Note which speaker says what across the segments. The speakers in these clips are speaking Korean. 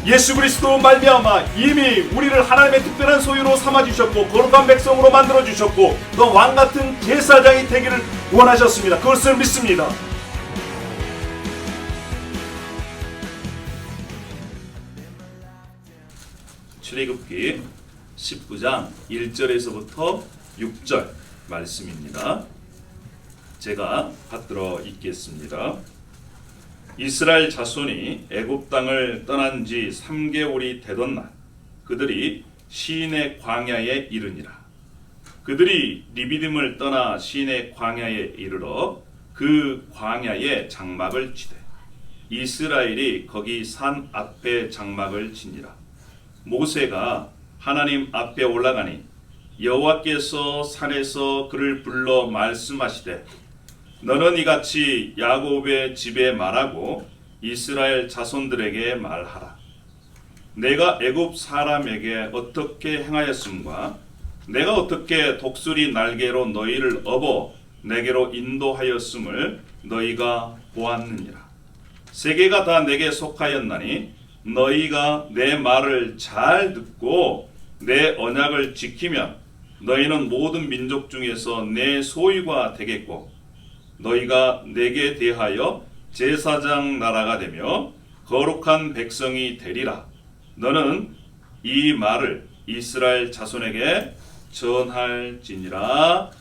Speaker 1: 예수 그리스도 말미암아 이미 우리를 하나님의 특별한 소유로 삼아주셨고 거룩한 백성으로 만들어주셨고 또 왕같은 제사장이 되기를 원하셨습니다. 그것을 믿습니다. 출애굽기 19장 1절에서부터 6절 말씀입니다. 제가 받들어 읽겠습니다. 이스라엘 자손이 애굽 땅을 떠난 지 3개월이 되던 날 그들이 시인의 광야에 이르니라. 그들이 리비딤을 떠나 시인의 광야에 이르러 그 광야에 장막을 치되 이스라엘이 거기 산 앞에 장막을 치니라. 모세가 하나님 앞에 올라가니 여호와께서 산에서 그를 불러 말씀하시되 너는 이같이 야곱의 집에 말하고 이스라엘 자손들에게 말하라. 내가 애굽 사람에게 어떻게 행하였음과 내가 어떻게 독수리 날개로 너희를 업어 내게로 인도하였음을 너희가 보았느니라. 세계가 다 내게 속하였나니 너희가 내 말을 잘 듣고 내 언약을 지키면 너희는 모든 민족 중에서 내 소유가 되겠고 너희가 내게 대하여 제사장 나라가 되며 거룩한 백성이 되리라. 너는 이 말을 이스라엘 자손에게 전할지니라.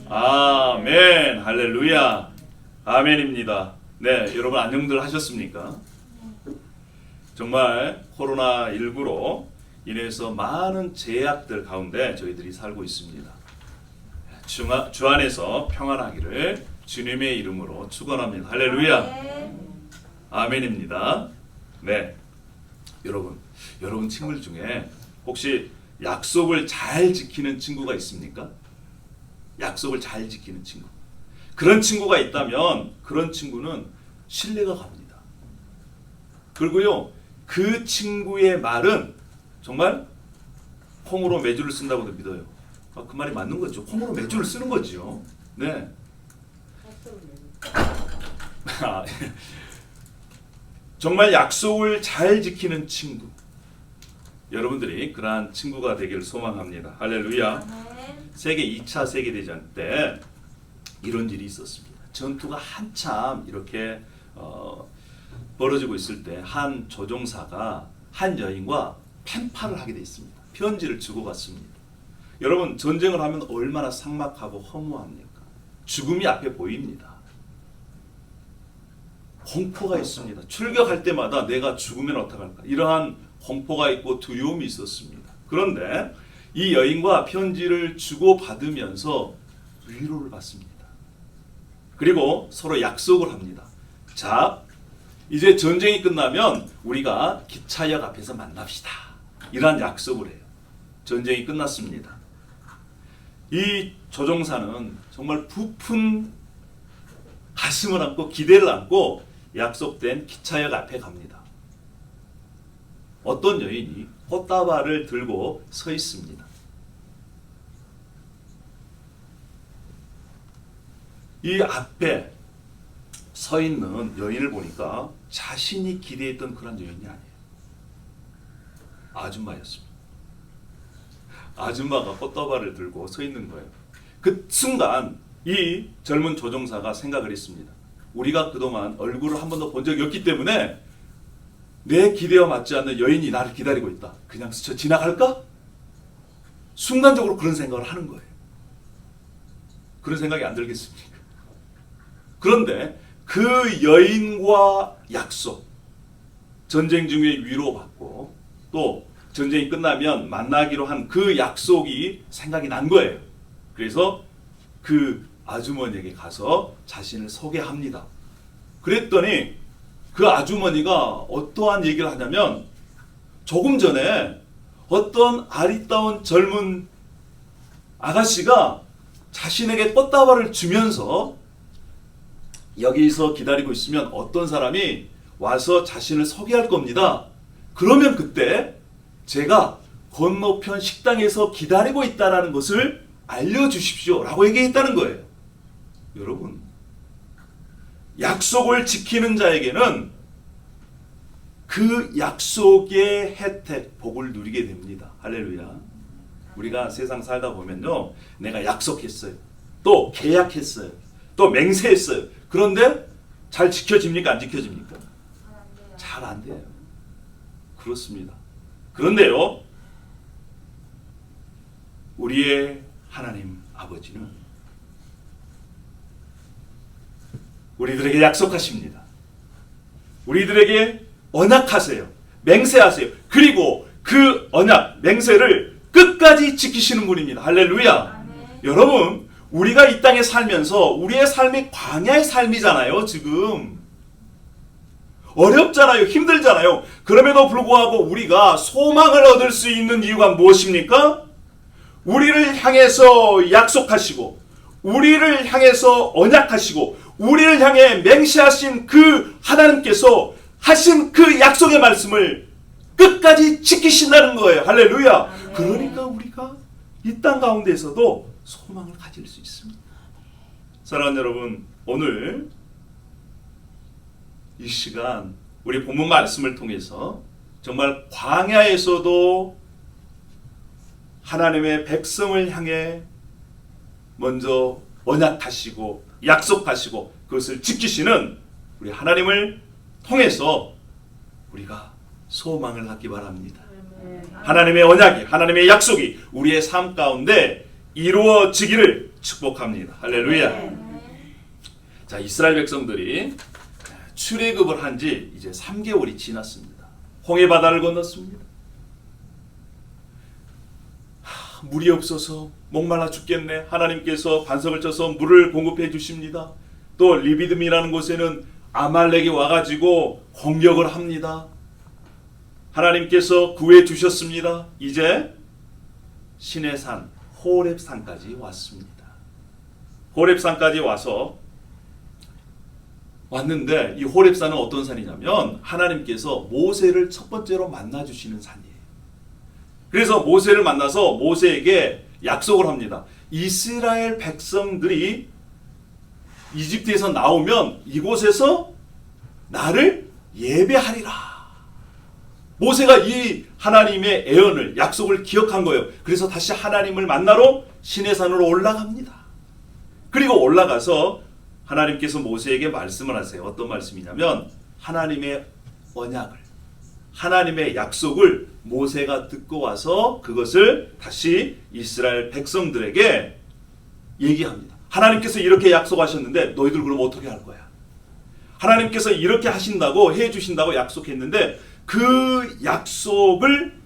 Speaker 1: 아멘. 할렐루야. 아멘입니다. 네, 여러분 안녕들 하셨습니까? 정말 코로나19로 인해서 많은 제약들 가운데 저희들이 살고 있습니다. 주 안에서 평안하기를 주님의 이름으로 축원합니다. 할렐루야. 아멘입니다. 네, 여러분 친구들 중에 혹시 약속을 잘 지키는 친구가 있습니까? 약속을 잘 지키는 친구. 그런 친구가 있다면 그런 친구는 신뢰가 갑니다. 그리고요, 그 친구의 말은 정말 콩으로 메주를 쓴다고도 믿어요. 그 말이 맞는 거죠. 콩으로 메주를 쓰는 거죠. 네. 정말 약속을 잘 지키는 친구. 여러분들이 그러한 친구가 되기를 소망합니다. 할렐루야. 세계 2차 세계대전 때 이런 일이 있었습니다. 전투가 한참 이렇게 벌어지고 있을 때 한 조종사가 한 여인과 펜팔을 하게 돼 있습니다. 편지를 주고받습니다. 여러분, 전쟁을 하면 얼마나 삭막하고 허무합니까? 죽음이 앞에 보입니다. 공포가 있습니다. 출격할 때마다 내가 죽으면 어떡할까? 이러한 공포가 있고 두려움이 있었습니다. 그런데 이 여인과 편지를 주고받으면서 위로를 받습니다. 그리고 서로 약속을 합니다. 자, 이제 전쟁이 끝나면 우리가 기차역 앞에서 만납시다. 이러한 약속을 해요. 전쟁이 끝났습니다. 이 조종사는 정말 부푼 가슴을 안고 기대를 안고 약속된 기차역 앞에 갑니다. 어떤 여인이 꽃다발을 들고 서 있습니다. 이 앞에 서 있는 여인을 보니까 자신이 기대했던 그런 여인이 아니에요. 아줌마였습니다. 아줌마가 꽃다발을 들고 서 있는 거예요. 그 순간 이 젊은 조종사가 생각을 했습니다. 우리가 그동안 얼굴을 한 번도 본 적이 없기 때문에 내 기대와 맞지 않는 여인이 나를 기다리고 있다. 그냥 스쳐 지나갈까? 순간적으로 그런 생각을 하는 거예요. 그런 생각이 안 들겠습니까? 그런데 그 여인과 약속, 전쟁 중에 위로받고 또 전쟁이 끝나면 만나기로 한 그 약속이 생각이 난 거예요. 그래서 그 아주머니에게 가서 자신을 소개합니다. 그랬더니 그 아주머니가 어떠한 얘기를 하냐면 조금 전에 어떤 아리따운 젊은 아가씨가 자신에게 꽃다발을 주면서 여기서 기다리고 있으면 어떤 사람이 와서 자신을 소개할 겁니다. 그러면 그때 제가 건너편 식당에서 기다리고 있다는 것을 알려주십시오 라고 얘기했다는 거예요. 여러분, 약속을 지키는 자에게는 그 약속의 혜택, 복을 누리게 됩니다. 할렐루야. 우리가 세상 살다 보면요, 내가 약속했어요, 또 계약했어요, 또 맹세했어요. 그런데 잘 지켜집니까? 안 지켜집니까? 잘 안 돼요. 그렇습니다. 그런데요, 우리의 하나님 아버지는 우리들에게 약속하십니다. 우리들에게 언약하세요. 맹세하세요. 그리고 그 언약, 맹세를 끝까지 지키시는 분입니다. 할렐루야. 여러분, 우리가 이 땅에 살면서 우리의 삶이 광야의 삶이잖아요. 지금 어렵잖아요. 힘들잖아요. 그럼에도 불구하고 우리가 소망을 얻을 수 있는 이유가 무엇입니까? 우리를 향해서 약속하시고, 우리를 향해서 언약하시고, 우리를 향해 맹세하신 그 하나님께서 하신 그 약속의 말씀을 끝까지 지키신다는 거예요. 할렐루야. 그러니까 우리가 이 땅 가운데에서도 소망을 가질 수 있습니다. 사랑하는 여러분, 오늘 이 시간 우리 본문 말씀을 통해서 정말 광야에서도 하나님의 백성을 향해 먼저 언약하시고 약속하시고 그것을 지키시는 우리 하나님을 통해서 우리가 소망을 갖기 바랍니다. 하나님의 언약이, 하나님의 약속이 우리의 삶 가운데 이루어지기를 축복합니다. 할렐루야. 자, 이스라엘 백성들이 출애굽을 한 지 이제 3개월이 지났습니다. 홍해 바다를 건넜습니다. 물이 없어서 목말라 죽겠네. 하나님께서 반석을 쳐서 물을 공급해 주십니다. 또 리비딤이라는 곳에는 아말렉이 와가지고 공격을 합니다. 하나님께서 구해 주셨습니다. 이제 시내산 호렙산까지 왔습니다. 호렙산까지 왔는데 이 호렙산은 어떤 산이냐면 하나님께서 모세를 첫 번째로 만나주시는 산이에요. 그래서 모세를 만나서 모세에게 약속을 합니다. 이스라엘 백성들이 이집트에서 나오면 이곳에서 나를 예배하리라. 모세가 이 하나님의 애언을, 약속을 기억한 거예요. 그래서 다시 하나님을 만나러 시내산으로 올라갑니다. 그리고 올라가서 하나님께서 모세에게 말씀을 하세요. 어떤 말씀이냐면 하나님의 언약을, 하나님의 약속을 모세가 듣고 와서 그것을 다시 이스라엘 백성들에게 얘기합니다. 하나님께서 이렇게 약속하셨는데 너희들 그럼 어떻게 할 거야? 하나님께서 이렇게 하신다고, 해주신다고 약속했는데 그 약속을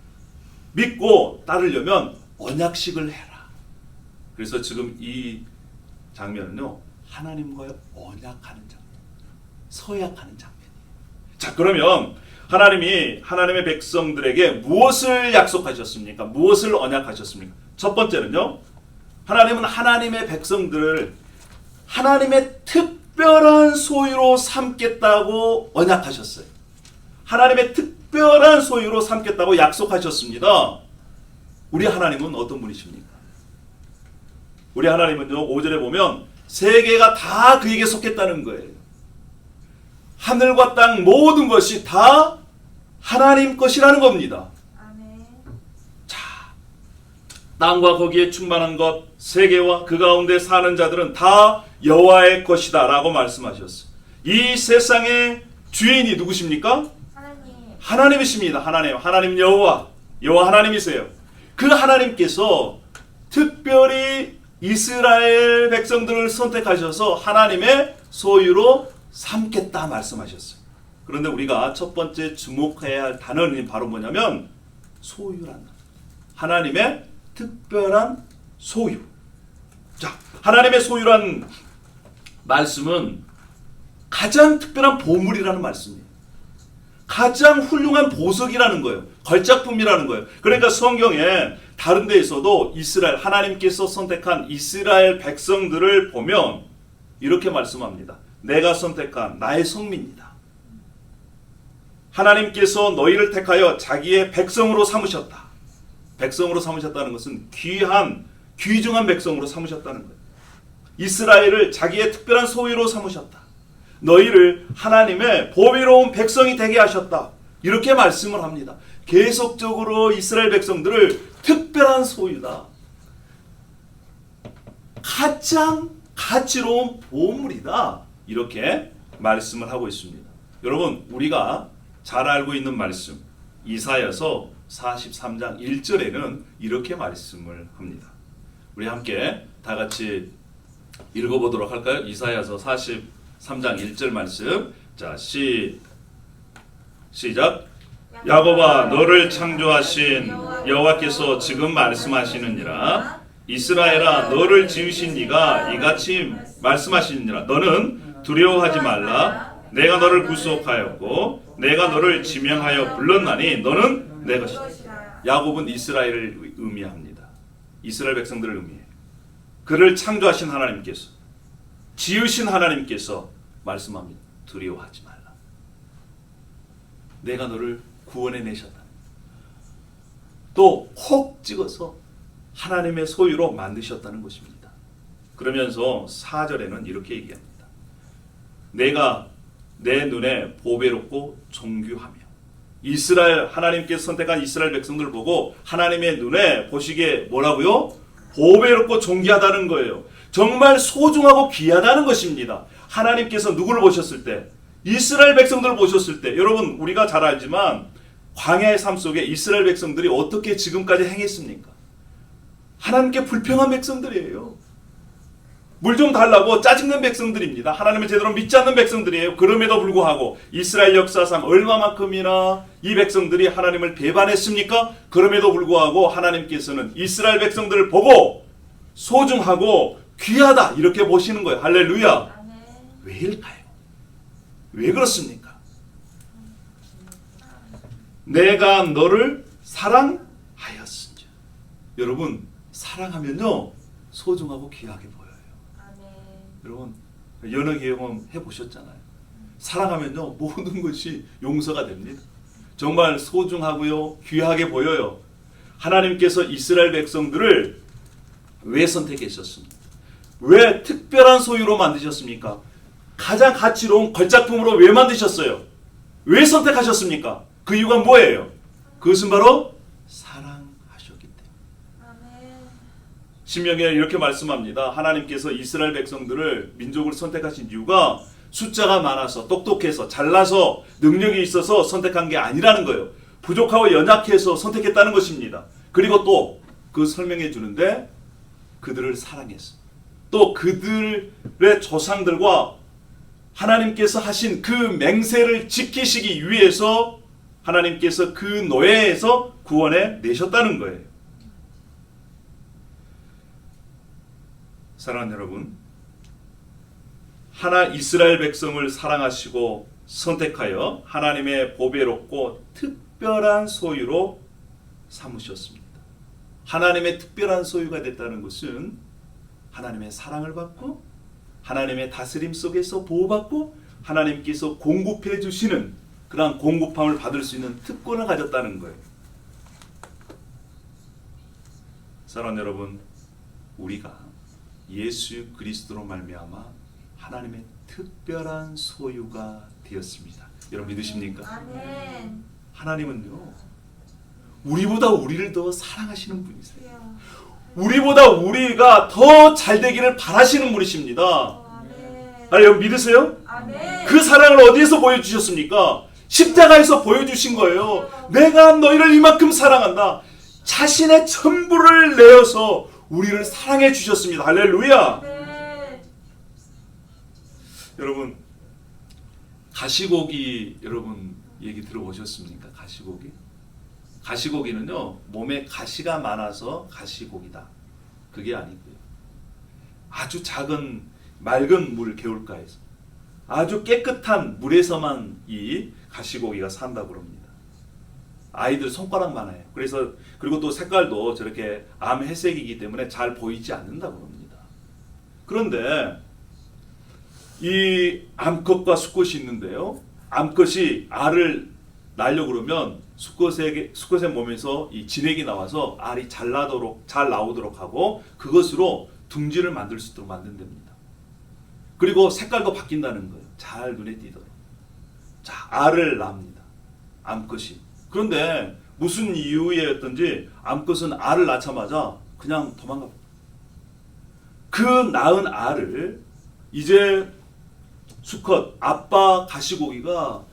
Speaker 1: 믿고 따르려면 언약식을 해라. 그래서 지금 이 장면은요, 하나님과의 언약하는 장면, 서약하는 장면이에요. 자, 그러면 하나님이 하나님의 백성들에게 무엇을 약속하셨습니까? 무엇을 언약하셨습니까? 첫 번째는요, 하나님은 하나님의 백성들을 하나님의 특별한 소유로 삼겠다고 언약하셨어요. 하나님의 특별한 소유로 삼겠다고 약속하셨습니다. 우리 하나님은 어떤 분이십니까? 우리 하나님은요, 5절에 보면 세계가 다 그에게 속했다는 거예요. 하늘과 땅 모든 것이 다 하나님 것이라는 겁니다.
Speaker 2: 아멘.
Speaker 1: 자, 땅과 거기에 충만한 것, 세계와 그 가운데 사는 자들은 다 여호와의 것이다 라고 말씀하셨어요. 이 세상의 주인이 누구십니까? 하나님이십니다. 하나님 여호와 하나님이세요. 그 하나님께서 특별히 이스라엘 백성들을 선택하셔서 하나님의 소유로 삼겠다 말씀하셨어요. 그런데 우리가 첫 번째 주목해야 할 단어는 바로 뭐냐면 소유란, 하나님의 특별한 소유. 자, 하나님의 소유란 말씀은 가장 특별한 보물이라는 말씀이에요. 가장 훌륭한 보석이라는 거예요. 걸작품이라는 거예요. 그러니까 성경에 다른 데에서도 이스라엘, 하나님께서 선택한 이스라엘 백성들을 보면 이렇게 말씀합니다. 내가 선택한 나의 성민이다. 하나님께서 너희를 택하여 자기의 백성으로 삼으셨다. 백성으로 삼으셨다는 것은 귀중한 백성으로 삼으셨다는 거예요. 이스라엘을 자기의 특별한 소유로 삼으셨다. 너희를 하나님의 보배로운 백성이 되게 하셨다. 이렇게 말씀을 합니다. 계속적으로 이스라엘 백성들을 특별한 소유다. 가장 가치로운 보물이다. 이렇게 말씀을 하고 있습니다. 여러분, 우리가 잘 알고 있는 말씀 이사야서 43장 1절에는 이렇게 말씀을 합니다. 우리 함께 다 같이 읽어보도록 할까요? 이사야서 43장 1절 말씀. 자, 시작. 야곱아, 너를 창조하신 여호와께서 지금 말씀하시느니라. 이스라엘아, 너를 지으신 이가 이같이 말씀하시느니라. 너는 두려워하지 말라. 내가 너를 구속하였고 내가 너를 지명하여 불렀나니 너는 내 것이다. 야곱은 이스라엘을 의미합니다. 이스라엘 백성들을 의미해요. 그를 창조하신 하나님께서, 지으신 하나님께서 말씀합니다. 두려워하지 말라. 내가 너를 구원해내셨다. 또 혹 찍어서 하나님의 소유로 만드셨다는 것입니다. 그러면서 4절에는 이렇게 얘기합니다. 내가 내 눈에 보배롭고 존귀하며. 이스라엘, 하나님께서 선택한 이스라엘 백성들을 보고 하나님의 눈에 보시기에 뭐라고요? 보배롭고 존귀하다는 거예요. 정말 소중하고 귀하다는 것입니다. 하나님께서 누구를 보셨을 때? 이스라엘 백성들을 보셨을 때. 여러분, 우리가 잘 알지만 광야의 삶 속에 이스라엘 백성들이 어떻게 지금까지 행했습니까? 하나님께 불평한 백성들이에요. 물 좀 달라고 짜증낸 백성들입니다. 하나님을 제대로 믿지 않는 백성들이에요. 그럼에도 불구하고 이스라엘 역사상 얼마만큼이나 이 백성들이 하나님을 배반했습니까? 그럼에도 불구하고 하나님께서는 이스라엘 백성들을 보고 소중하고 귀하다 이렇게 보시는 거예요. 할렐루야. 왜일까요? 왜 그렇습니까? 내가 너를 사랑하였으니. 여러분, 사랑하면요 소중하고 귀하게 보여요. 여러분, 연애 경험 해보셨잖아요. 사랑하면요 모든 것이 용서가 됩니다. 정말 소중하고요 귀하게 보여요. 하나님께서 이스라엘 백성들을 왜 선택하셨습니까? 왜 특별한 소유로 만드셨습니까? 가장 가치로운 걸작품으로 왜 만드셨어요? 왜 선택하셨습니까? 그 이유가 뭐예요? 그것은 바로 사랑하셨기 때문에. 신명기에 이렇게 말씀합니다. 하나님께서 이스라엘 백성들을 민족을 선택하신 이유가 숫자가 많아서 똑똑해서 잘나서 능력이 있어서 선택한 게 아니라는 거예요. 부족하고 연약해서 선택했다는 것입니다. 그리고 또 그 설명해 주는데 그들을 사랑했어. 또 그들의 조상들과 하나님께서 하신 그 맹세를 지키시기 위해서 하나님께서 그 노예에서 구원해 내셨다는 거예요. 사랑하는 여러분, 하나 이스라엘 백성을 사랑하시고 선택하여 하나님의 보배롭고 특별한 소유로 삼으셨습니다. 하나님의 특별한 소유가 됐다는 것은 하나님의 사랑을 받고 하나님의 다스림 속에서 보호받고 하나님께서 공급해 주시는 그러한 공급함을 받을 수 있는 특권을 가졌다는 거예요. 사랑하는 여러분, 우리가 예수 그리스도로 말미암아 하나님의 특별한 소유가 되었습니다. 여러분 믿으십니까?
Speaker 2: 아멘.
Speaker 1: 하나님은요 우리보다 우리를 더 사랑하시는 분이세요. 우리보다 우리가 더 잘되기를 바라시는 분이십니다.
Speaker 2: 아멘.
Speaker 1: 여러분 믿으세요?
Speaker 2: 아멘.
Speaker 1: 그 사랑을 어디에서 보여주셨습니까? 십자가에서 보여주신 거예요. 내가 너희를 이만큼 사랑한다. 자신의 전부를 내어서 우리를 사랑해 주셨습니다. 할렐루야.
Speaker 2: 아멘.
Speaker 1: 여러분 가시고기 여러분 얘기 들어보셨습니까? 가시고기? 가시고기는요 몸에 가시가 많아서 가시고기다. 그게 아니고요. 아주 작은 맑은 물 개울가에서 아주 깨끗한 물에서만 이 가시고기가 산다고 그럽니다. 아이들 손가락만 해요. 그래서 그리고 또 색깔도 저렇게 암회색이기 때문에 잘 보이지 않는다고 합니다. 그런데 이 암컷과 수컷이 있는데요. 암컷이 알을 낳으려고 그러면 수컷의 몸에서 이 진액이 나와서 알이 잘 나오도록 하고 그것으로 둥지를 만들 수 있도록 만든답니다. 그리고 색깔도 바뀐다는 거예요. 잘 눈에 띄도록. 자, 알을 낳습니다. 암컷이. 그런데 무슨 이유였던지 암컷은 알을 낳자마자 그냥 도망가. 그 낳은 알을 이제 수컷 아빠 가시고기가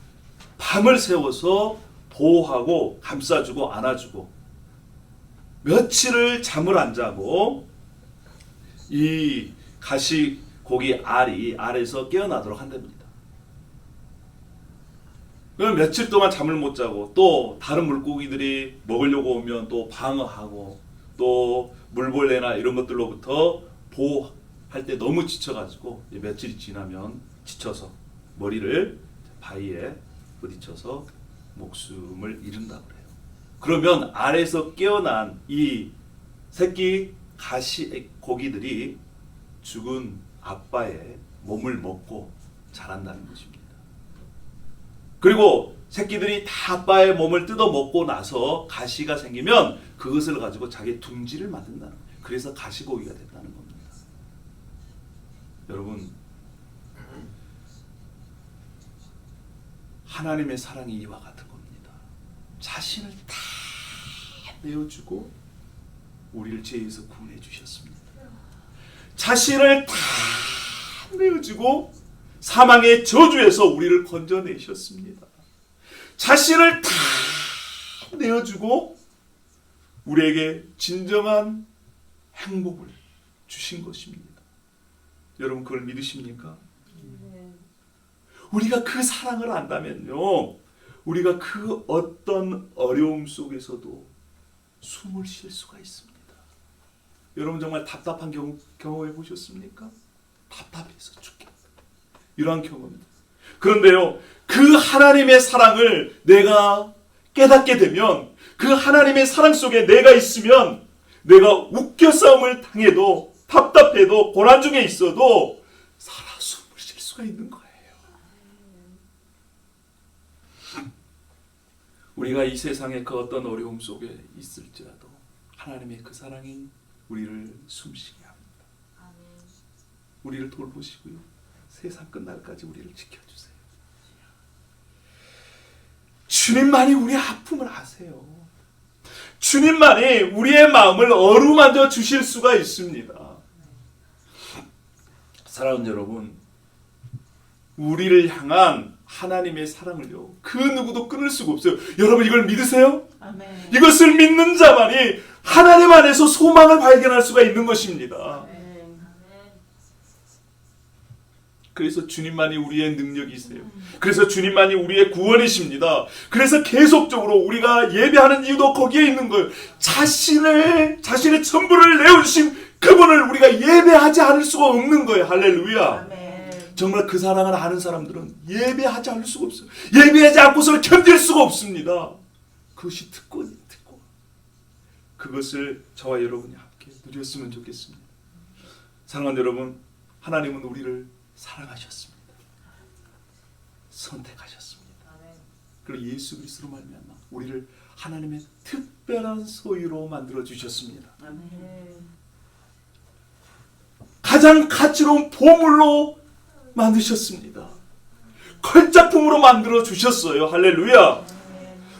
Speaker 1: 밤을 새워서 보호하고 감싸주고 안아주고 며칠을 잠을 안 자고 이 가시고기 알이 알에서 깨어나도록 한답니다. 그럼 며칠 동안 잠을 못 자고 또 다른 물고기들이 먹으려고 오면 또 방어하고 또 물벌레나 이런 것들로부터 보호할 때 너무 지쳐가지고 며칠이 지나면 지쳐서 머리를 바위에 부딪혀서 목숨을 잃는다고 그래요. 그러면 알에서 깨어난 이 새끼 가시 고기들이 죽은 아빠의 몸을 먹고 자란다는 것입니다. 그리고 새끼들이 다 아빠의 몸을 뜯어 먹고 나서 가시가 생기면 그것을 가지고 자기 둥지를 만든다는 거예요. 그래서 가시고기가 됐다는 겁니다. 여러분, 하나님의 사랑이 이와 같은 겁니다. 자신을 다 내어주고 우리를 죄에서 구원해 주셨습니다. 자신을 다 내어주고 사망의 저주에서 우리를 건져내셨습니다. 자신을 다 내어주고 우리에게 진정한 행복을 주신 것입니다. 여러분 그걸 믿으십니까? 우리가 그 사랑을 안다면요, 우리가 그 어떤 어려움 속에서도 숨을 쉴 수가 있습니다. 여러분 정말 답답한 경험해 보셨습니까? 답답해서 죽겠다. 이러한 경험입니다. 그런데요, 그 하나님의 사랑을 내가 깨닫게 되면, 그 하나님의 사랑 속에 내가 있으면, 내가 웃겨 싸움을 당해도, 답답해도, 고난 중에 있어도 살아 숨을 쉴 수가 있는 거예요. 우리가 이 세상의 그 어떤 어려움 속에 있을지라도 하나님의 그 사랑이 우리를 숨쉬게 합니다. 우리를 돌보시고요, 세상 끝날까지 우리를 지켜주세요. 주님만이 우리의 아픔을 아세요. 주님만이 우리의 마음을 어루만져 주실 수가 있습니다. 사랑하는 여러분, 우리를 향한 하나님의 사랑을요, 그 누구도 끊을 수가 없어요. 여러분 이걸 믿으세요?
Speaker 2: 아멘.
Speaker 1: 이것을 믿는 자만이 하나님 안에서 소망을 발견할 수가 있는 것입니다. 그래서 주님만이 우리의 능력이세요. 그래서 주님만이 우리의 구원이십니다. 그래서 계속적으로 우리가 예배하는 이유도 거기에 있는 거예요. 자신의 전부를 내어주신 그분을 우리가 예배하지 않을 수가 없는 거예요. 할렐루야.
Speaker 2: 아멘.
Speaker 1: 정말 그 사랑을 아는 사람들은 예배하지 않을 수가 없어요. 예배하지 않고서는 견딜 수가 없습니다. 그것이 특권이에요. 특권. 그것을 저와 여러분이 함께 누렸으면 좋겠습니다. 사랑하는 여러분, 하나님은 우리를 사랑하셨습니다. 선택하셨습니다. 그리고 예수 그리스도로 말미암아 우리를 하나님의 특별한 소유로 만들어 주셨습니다. 가장 가치로운 보물로 만드셨습니다. 걸작품으로 만들어 주셨어요. 할렐루야.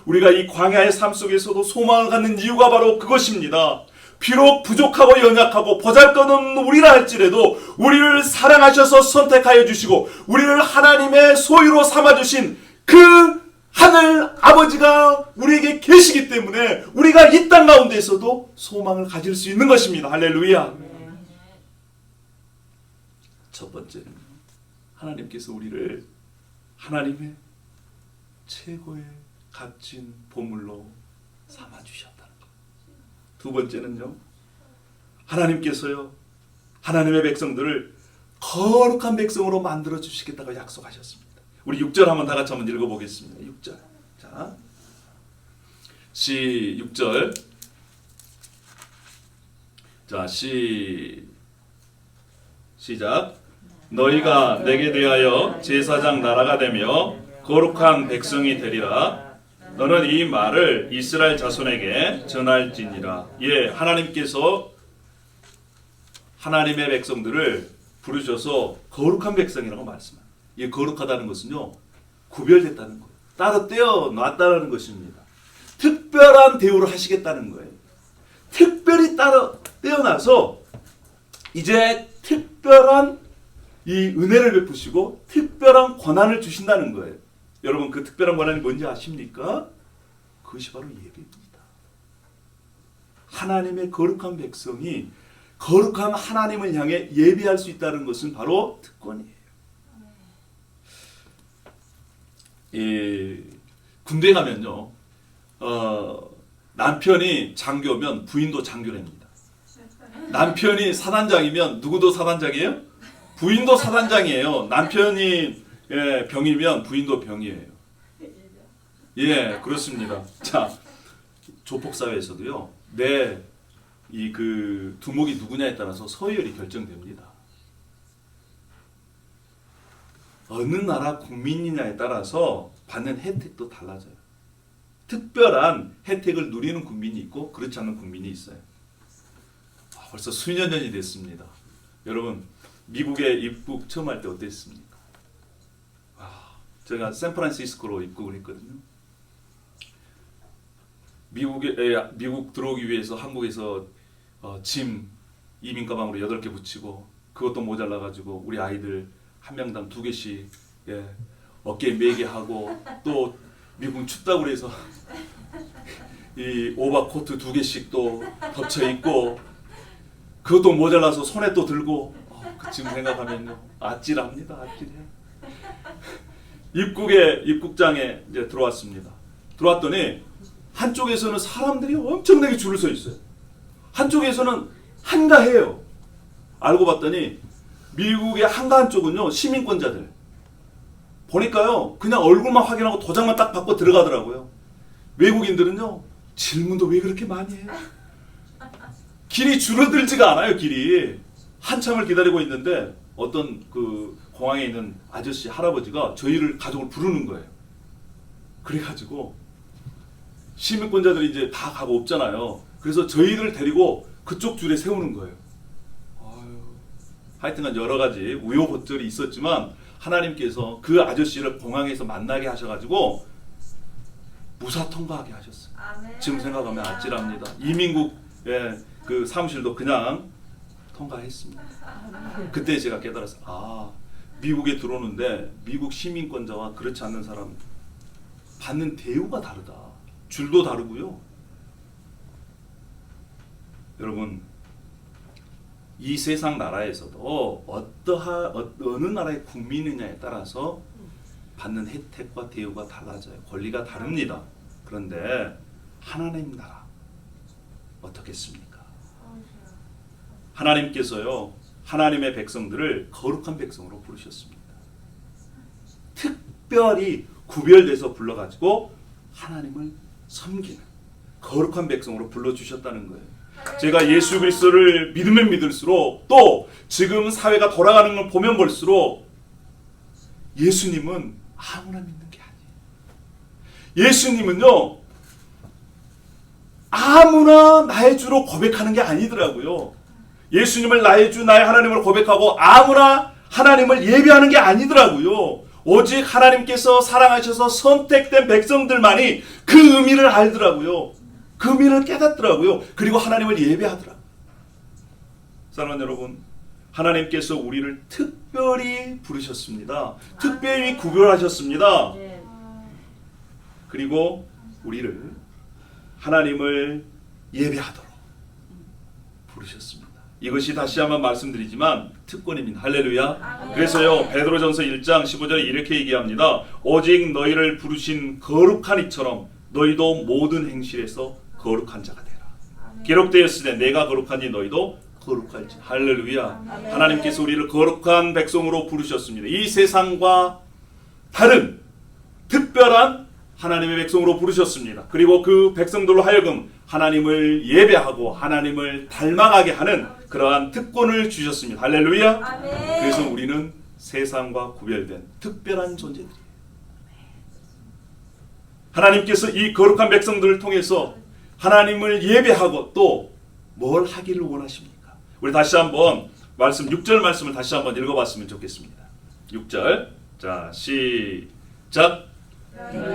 Speaker 1: 우리가 이 광야의 삶 속에서도 소망을 갖는 이유가 바로 그것입니다. 비록 부족하고 연약하고 보잘것없는 우리라 할지라도 우리를 사랑하셔서 선택하여 주시고 우리를 하나님의 소유로 삼아주신 그 하늘 아버지가 우리에게 계시기 때문에 우리가 이 땅 가운데에서도 소망을 가질 수 있는 것입니다. 할렐루야. 첫 번째는 하나님께서 우리를 하나님의 최고의 값진 보물로 삼아주셨다는 것. 두 번째는요, 하나님께서요, 하나님의 백성들을 거룩한 백성으로 만들어 주시겠다고 약속하셨습니다. 우리 6절 한번 다 같이 한번 읽어보겠습니다. 6절. 자, 6절. 자, 시작. 너희가 내게 대하여 제사장 나라가 되며 거룩한 백성이 되리라. 너는 이 말을 이스라엘 자손에게 전할지니라. 예, 하나님께서 하나님의 백성들을 부르셔서 거룩한 백성이라고 말씀합니다. 이 거룩하다는 것은요, 구별됐다는 거예요. 따로 떼어놨다는 것입니다. 특별한 대우를 하시겠다는 거예요. 특별히 따로 떼어놔서 이제 특별한 이 은혜를 베푸시고 특별한 권한을 주신다는 거예요. 여러분 그 특별한 권한이 뭔지 아십니까? 그것이 바로 예배입니다. 하나님의 거룩한 백성이 거룩한 하나님을 향해 예배할 수 있다는 것은 바로 특권이에요. 군대 가면요, 남편이 장교면 부인도 장교랍니다. 남편이 사단장이면 누구도 사단장이에요? 부인도 사단장이에요. 남편이 병이면 부인도 병이에요. 예, 그렇습니다. 자, 조폭 사회에서도요, 이 그 두목이 누구냐에 따라서 서열이 결정됩니다. 어느 나라 국민이냐에 따라서 받는 혜택도 달라져요. 특별한 혜택을 누리는 국민이 있고 그렇지 않은 국민이 있어요. 벌써 수년 전이 됐습니다. 여러분 미국에 입국 처음 할 때 어땠습니까? 제가 샌프란시스코로 입국을 했거든요. 미국 들어오기 위해서 한국에서 짐 이민 가방으로 8개 붙이고 그것도 모자라가지고 우리 아이들 한 명당 2개씩 어깨에 매게 하고 또 미국은 춥다고 그래서 이 오버코트 2개씩 또 덮쳐 입고 그것도 모자라서 손에 또 들고 지금 생각하면요 아찔합니다. 아찔해. 입국장에 이제 들어왔습니다. 들어왔더니 한쪽에서는 사람들이 엄청나게 줄을 서 있어요. 한쪽에서는 한가해요. 알고 봤더니 미국의 한가한 쪽은요 시민권자들 보니까요 그냥 얼굴만 확인하고 도장만 딱 받고 들어가더라고요. 외국인들은요 질문도 왜 그렇게 많이 해요? 길이 줄어들지가 않아요. 길이 한참을 기다리고 있는데 어떤 그 공항에 있는 아저씨 할아버지가 저희를 가족을 부르는 거예요. 그래가지고 시민권자들이 이제 다 가고 없잖아요. 그래서 저희를 데리고 그쪽 줄에 세우는 거예요. 하여튼간 여러 가지 우여곡절이 있었지만 하나님께서 그 아저씨를 공항에서 만나게 하셔가지고 무사 통과하게 하셨어요.
Speaker 2: 아멘.
Speaker 1: 지금 생각하면 아찔합니다. 이민국 그 사무실도 그냥 통과했습니다. 그때 제가 깨달았어요. 미국에 들어오는데 미국 시민권자와 그렇지 않는 사람 받는 대우가 다르다. 줄도 다르고요. 여러분 이 세상 나라에서도 어느 나라의 국민이냐에 따라서 받는 혜택과 대우가 달라져요. 권리가 다릅니다. 그런데 하나님 나라 어떻겠습니까? 하나님께서요 하나님의 백성들을 거룩한 백성으로 부르셨습니다. 특별히 구별돼서 불러가지고 하나님을 섬기는 거룩한 백성으로 불러주셨다는 거예요. 제가 예수 그리스도를 믿으면 믿을수록 또 지금 사회가 돌아가는 걸 보면 볼수록 예수님은 아무나 믿는 게 아니에요. 예수님은요 아무나 나의 주로 고백하는 게 아니더라고요. 예수님을 나의 주 나의 하나님을 고백하고 아무나 하나님을 예배하는 게 아니더라고요. 오직 하나님께서 사랑하셔서 선택된 백성들만이 그 의미를 알더라고요. 그 의미를 깨닫더라고요. 그리고 하나님을 예배하더라고요. 사랑하는 여러분, 하나님께서 우리를 특별히 부르셨습니다. 특별히 구별하셨습니다. 그리고 우리를 하나님을 예배하도록 부르셨습니다. 이것이 다시 한번 말씀드리지만 특권입니다. 할렐루야. 그래서요 베드로전서 1장 15절에 이렇게 얘기합니다. 오직 너희를 부르신 거룩한 이처럼 너희도 모든 행실에서 거룩한 자가 되라. 기록되었으되 내가 거룩하니 너희도 거룩할지. 할렐루야. 하나님께서 우리를 거룩한 백성으로 부르셨습니다. 이 세상과 다른 특별한 하나님의 백성으로 부르셨습니다. 그리고 그 백성들로 하여금 하나님을 예배하고 하나님을 닮아가게 하는 그러한 특권을 주셨습니다. 할렐루야.
Speaker 2: 아멘.
Speaker 1: 그래서 우리는 세상과 구별된 특별한 존재들이에요. 하나님께서 이 거룩한 백성들을 통해서 하나님을 예배하고 또 뭘 하기를 원하십니까? 우리 다시 한번 6절 말씀을 다시 한번 읽어봤으면 좋겠습니다. 6절 자 시작.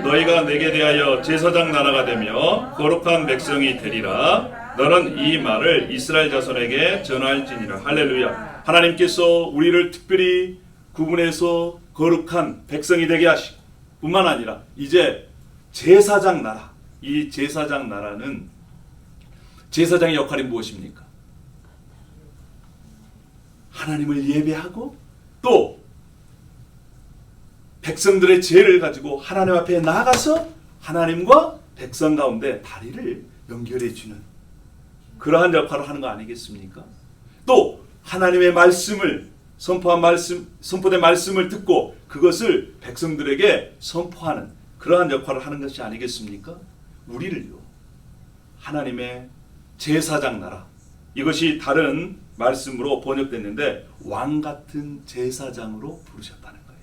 Speaker 1: 너희가 내게 대하여 제사장 나라가 되며 거룩한 백성이 되리라. 너는 이 말을 이스라엘 자손에게 전할지니라. 할렐루야. 하나님께서 우리를 특별히 구분해서 거룩한 백성이 되게 하시고 뿐만 아니라 이제 제사장 나라, 이 제사장 나라는 제사장의 역할이 무엇입니까? 하나님을 예배하고 또 백성들의 죄를 가지고 하나님 앞에 나아가서 하나님과 백성 가운데 다리를 연결해 주는 그러한 역할을 하는 거 아니겠습니까? 또 하나님의 말씀을 선포된 말씀을 듣고 그것을 백성들에게 선포하는 그러한 역할을 하는 것이 아니겠습니까? 우리를요, 하나님의 제사장 나라, 이것이 다른 말씀으로 번역됐는데 왕 같은 제사장으로 부르셨다는 거예요.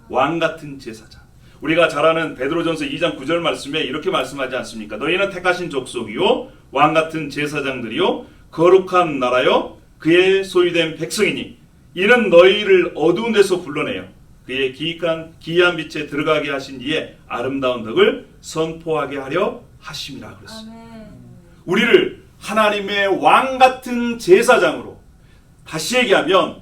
Speaker 1: 왕 같은 제사장. 우리가 잘 아는 베드로전서 2장 9절 말씀에 이렇게 말씀하지 않습니까? 너희는 택하신 족속이요 왕 같은 제사장들이요 거룩한 나라요 그의 소유된 백성이니 이는 너희를 어두운 데서 불러내어 그의 기이한 빛에 들어가게 하신 이의 아름다운 덕을 선포하게 하려 하심이라 그랬습니다. 우리를 하나님의 왕 같은 제사장으로, 다시 얘기하면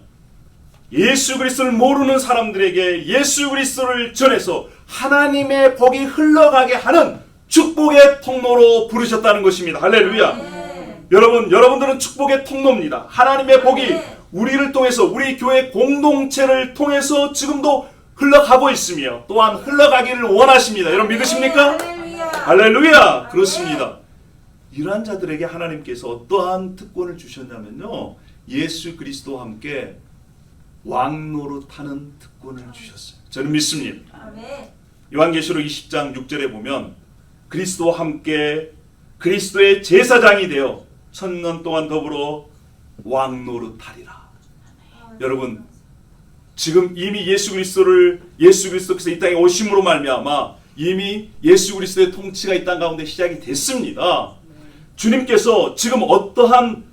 Speaker 1: 예수 그리스도를 모르는 사람들에게 예수 그리스도를 전해서 하나님의 복이 흘러가게 하는 축복의 통로로 부르셨다는 것입니다. 할렐루야. 여러분들은 축복의 통로입니다. 하나님의 복이 우리를 통해서 우리 교회 공동체를 통해서 지금도 흘러가고 있으며 또한 흘러가기를 원하십니다. 여러분 믿으십니까? 할렐루야. 그렇습니다. 이러한 자들에게 하나님께서 어떠한 특권을 주셨냐면요, 예수 그리스도와 함께 왕노릇하는 특권을 주셨어요. 저는 믿습니다. 요한계시록 20장 6절에 보면 그리스도와 함께 그리스도의 제사장이 되어 1000년 동안 더불어 왕노릇하리라. 여러분, 지금 이미 예수 그리스도께서 이 땅에 오심으로 말미암아 이미 예수 그리스도의 통치가 이 땅 가운데 시작이 됐습니다. 주님께서 지금 어떠한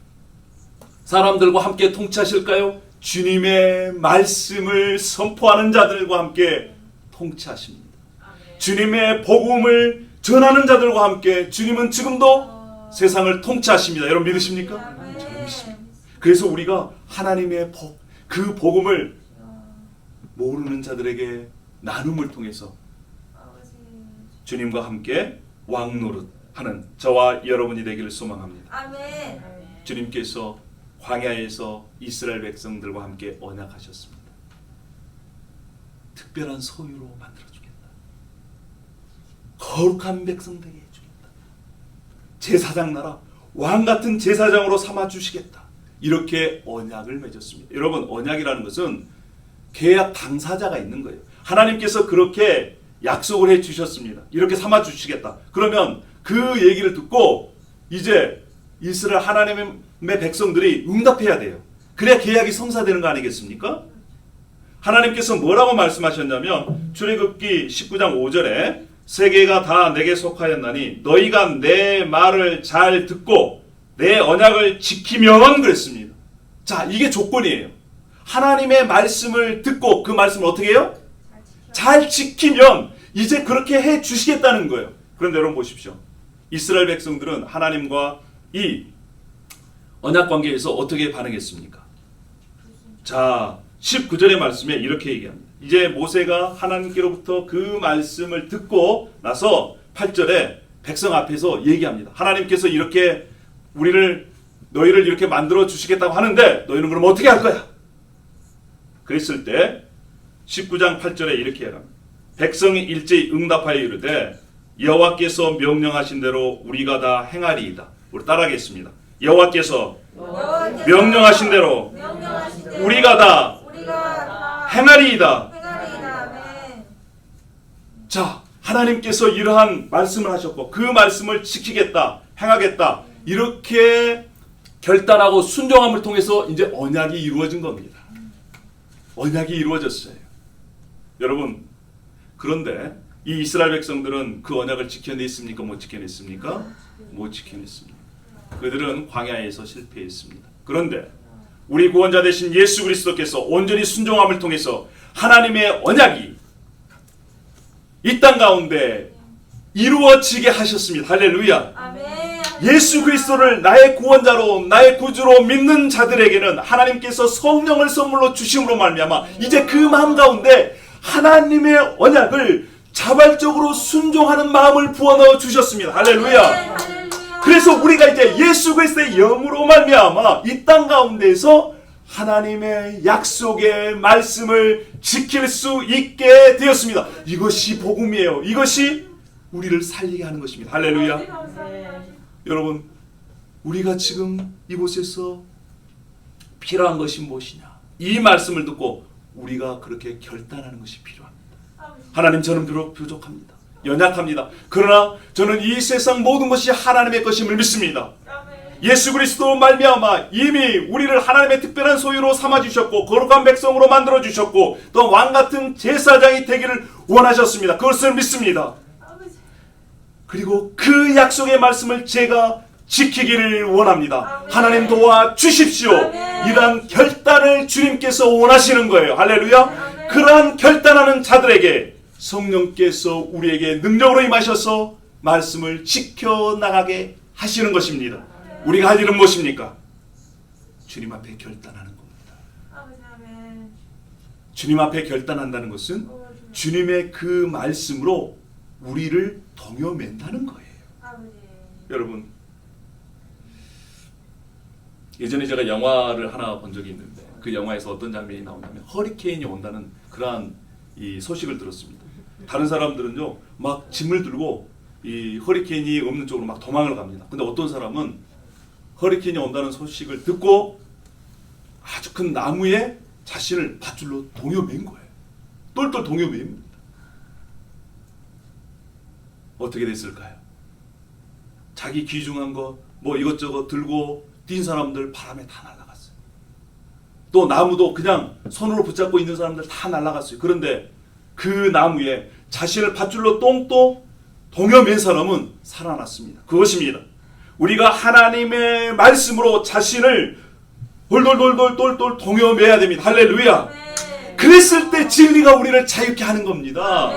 Speaker 1: 사람들과 함께 통치하실까요? 주님의 말씀을 선포하는 자들과 함께 통치하십니다. 주님의 복음을 전하는 자들과 함께 주님은 지금도 세상을 통치하십니다. 여러분 믿으십니까? 저는 믿습니다. 그래서 우리가 하나님의 그 복음을 모르는 자들에게 나눔을 통해서 주님과 함께 왕노릇하는 저와 여러분이 되기를 소망합니다. 주님께서 광야에서 이스라엘 백성들과 함께 언약하셨습니다. 특별한 소유로 만들어주겠다. 거룩한 백성 되게 해주겠다. 제사장 나라, 왕같은 제사장으로 삼아주시겠다. 이렇게 언약을 맺었습니다. 여러분, 언약이라는 것은 계약 당사자가 있는 거예요. 하나님께서 그렇게 약속을 해주셨습니다. 이렇게 삼아주시겠다. 그러면 그 얘기를 듣고 이제 이스라엘 하나님의 백성들이 응답해야 돼요. 그래야 계약이 성사되는 거 아니겠습니까? 하나님께서 뭐라고 말씀하셨냐면 출애굽기 19장 5절에 세계가 다 내게 속하였나니 너희가 내 말을 잘 듣고 내 언약을 지키면 그랬습니다. 자, 이게 조건이에요. 하나님의 말씀을 듣고 그 말씀을 어떻게 해요? 잘 지키면 이제 그렇게 해 주시겠다는 거예요. 그런데 여러분 보십시오. 이스라엘 백성들은 하나님과 이 언약 관계에서 어떻게 반응했습니까? 자, 19절의 말씀에 이렇게 얘기합니다. 이제 모세가 하나님께로부터 그 말씀을 듣고 나서 8절에 백성 앞에서 얘기합니다. 하나님께서 이렇게 너희를 이렇게 만들어 주시겠다고 하는데 너희는 그럼 어떻게 할 거야? 그랬을 때 19장 8절에 이렇게 합니다. 백성이 일제히 응답하여 이르되 여호와께서 명령하신 대로 우리가 다 행하리이다. 우리 따라하겠습니다. 여호와께서 명령하신 대로 우리가 다 행하리이다. 자, 하나님께서 이러한 말씀을 하셨고 그 말씀을 지키겠다, 행하겠다, 이렇게 결단하고 순종함을 통해서 이제 언약이 이루어진 겁니다. 언약이 이루어졌어요. 여러분, 그런데 이 이스라엘 백성들은 그 언약을 지켜냈습니까? 못 지켜냈습니까? 못 지켜냈습니다. 그들은 광야에서 실패했습니다. 그런데 우리 구원자 되신 예수 그리스도께서 온전히 순종함을 통해서 하나님의 언약이 이 땅 가운데 이루어지게 하셨습니다. 할렐루야.
Speaker 2: 아멘.
Speaker 1: 예수 그리스도를 나의 구원자로 나의 구주로 믿는 자들에게는 하나님께서 성령을 선물로 주심으로 말미암아 이제 그 마음 가운데 하나님의 언약을 자발적으로 순종하는 마음을 부어넣어 주셨습니다. 할렐루야.
Speaker 2: 할렐루야.
Speaker 1: 그래서 우리가 이제 예수 그리스도의 영으로 말미암아 이 땅 가운데서 하나님의 약속의 말씀을 지킬 수 있게 되었습니다. 이것이 복음이에요. 이것이 우리를 살리게 하는 것입니다. 할렐루야.
Speaker 2: 네, 감사합니다.
Speaker 1: 여러분, 우리가 지금 이곳에서 필요한 것이 무엇이냐? 이 말씀을 듣고 우리가 그렇게 결단하는 것이 필요합니다. 하나님, 저는 비록 부족합니다. 연약합니다. 그러나 저는 이 세상 모든 것이 하나님의 것임을 믿습니다. 예수 그리스도 말미암아 이미 우리를 하나님의 특별한 소유로 삼아주셨고 거룩한 백성으로 만들어주셨고 또 왕같은 제사장이 되기를 원하셨습니다. 그것을 믿습니다. 그리고 그 약속의 말씀을 제가 지키기를 원합니다.
Speaker 2: 아멘.
Speaker 1: 하나님 도와주십시오.
Speaker 2: 아멘.
Speaker 1: 이러한 결단을 주님께서 원하시는 거예요. 할렐루야.
Speaker 2: 아멘.
Speaker 1: 그러한 결단하는 자들에게 성령께서 우리에게 능력으로 임하셔서 말씀을 지켜나가게 하시는 것입니다. 우리가 할 일은 무엇입니까? 주님 앞에 결단하는 겁니다.
Speaker 2: 아멘.
Speaker 1: 주님 앞에 결단한다는 것은 주님의 그 말씀으로 우리를 동요맨다는 거예요. 여러분, 예전에 제가 영화를 하나 본 적이 있는데 그 영화에서 어떤 장면이 나오냐면 허리케인이 온다는 그러한 이 소식을 들었습니다. 다른 사람들은요 막 짐을 들고 이 허리케인이 없는 쪽으로 막 도망을 갑니다. 근데 어떤 사람은 허리케인이 온다는 소식을 듣고 아주 큰 나무에 자신을 밧줄로 동요맨 거예요. 똘똘 동요맨입니다. 어떻게 됐을까요? 자기 귀중한 거 뭐 이것저것 들고 뛴 사람들 바람에 다 날아갔어요. 또 나무도 그냥 손으로 붙잡고 있는 사람들 다 날아갔어요. 그런데 그 나무에 자신을 밧줄로 똥똥 동여맨 사람은 살아났습니다. 그것입니다. 우리가 하나님의 말씀으로 자신을 돌돌돌돌돌돌 동여매야 됩니다. 할렐루야. 그랬을 때 진리가 우리를 자유케 하는 겁니다.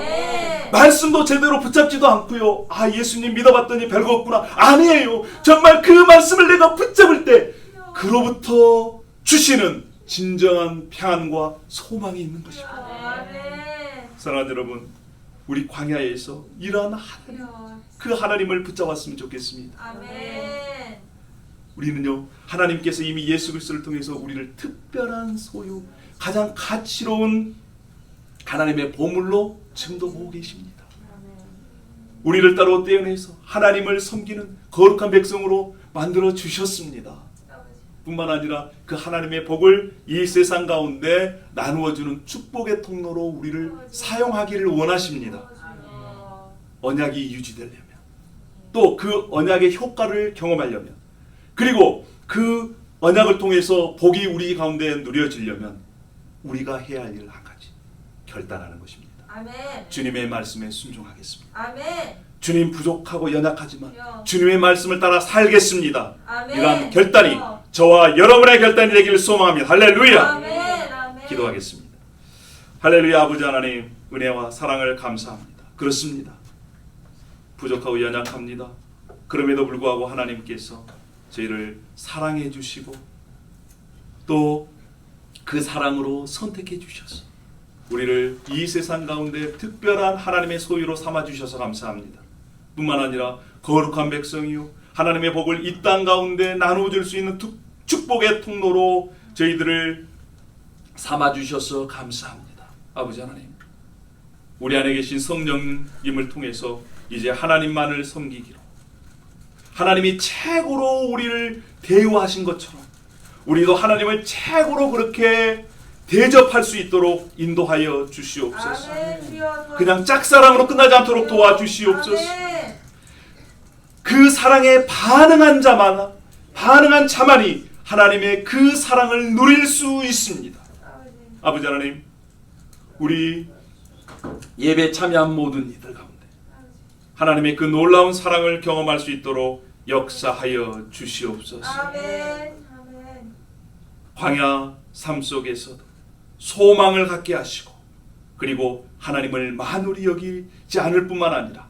Speaker 1: 말씀도 제대로 붙잡지도 않고요. 아, 예수님 믿어봤더니 별거 없구나. 아니에요. 정말 그 말씀을 내가 붙잡을 때 그로부터 주시는 진정한 평안과 소망이 있는 것입니다. 사랑하는 여러분, 우리 광야에서 이러한 하나님, 그 하나님을 붙잡았으면 좋겠습니다.
Speaker 2: 아멘.
Speaker 1: 우리는요, 하나님께서 이미 예수 그리스도를 통해서 우리를 특별한 소유, 가장 가치로운 하나님의 보물로 지금도 보고 계십니다. 우리를 따로 떼어내서 하나님을 섬기는 거룩한 백성으로 만들어 주셨습니다. 뿐만 아니라 그 하나님의 복을 이 세상 가운데 나누어주는 축복의 통로로 우리를 사용하기를 원하십니다. 언약이 유지되려면, 또 그 언약의 효과를 경험하려면, 그리고 그 언약을 통해서 복이 우리 가운데 누려지려면 우리가 해야 할 일 한 가지, 결단하는 것입니다.
Speaker 2: 아멘.
Speaker 1: 주님의 말씀에 순종하겠습니다.
Speaker 2: 아멘.
Speaker 1: 주님 부족하고 연약하지만
Speaker 2: 주여.
Speaker 1: 주님의 말씀을 따라 살겠습니다.
Speaker 2: 아멘.
Speaker 1: 이러한 결단이
Speaker 2: 주여.
Speaker 1: 저와 여러분의 결단이 되기를 소망합니다. 할렐루야.
Speaker 2: 아멘. 아멘.
Speaker 1: 기도하겠습니다. 할렐루야. 아버지 하나님, 은혜와 사랑을 감사합니다. 그렇습니다. 부족하고 연약합니다. 그럼에도 불구하고 하나님께서 저희를 사랑해 주시고 또 그 사랑으로 선택해 주셔서 우리를 이 세상 가운데 특별한 하나님의 소유로 삼아 주셔서 감사합니다. 뿐만 아니라 거룩한 백성이요 하나님의 복을 이 땅 가운데 나누어 줄 수 있는 축복의 통로로 저희들을 삼아 주셔서 감사합니다. 아버지 하나님, 우리 안에 계신 성령님을 통해서 이제 하나님만을 섬기기로, 하나님이 최고로 우리를 대우하신 것처럼 우리도 하나님을 최고로 그렇게 대접할 수 있도록 인도하여 주시옵소서.
Speaker 2: 아멘. 주여.
Speaker 1: 그냥 짝사랑으로 끝나지 않도록 도와주시옵소서.
Speaker 2: 아멘.
Speaker 1: 그 사랑에 반응한 자만이 하나님의 그 사랑을 누릴 수 있습니다. 아버지 하나님, 우리 예배 참여한 모든 이들 가운데 하나님의 그 놀라운 사랑을 경험할 수 있도록 역사하여 주시옵소서.
Speaker 2: 아멘.
Speaker 1: 광야 삶 속에서도 소망을 갖게 하시고 그리고 하나님을 만홀히 여기지 않을 뿐만 아니라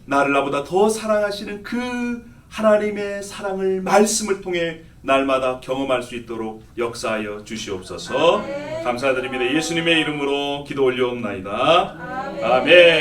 Speaker 1: 나를 나보다 더 사랑하시는 그 하나님의 사랑을 말씀을 통해 날마다 경험할 수 있도록 역사하여 주시옵소서. 감사드립니다. 예수님의 이름으로 기도 올려옵나이다. 아멘.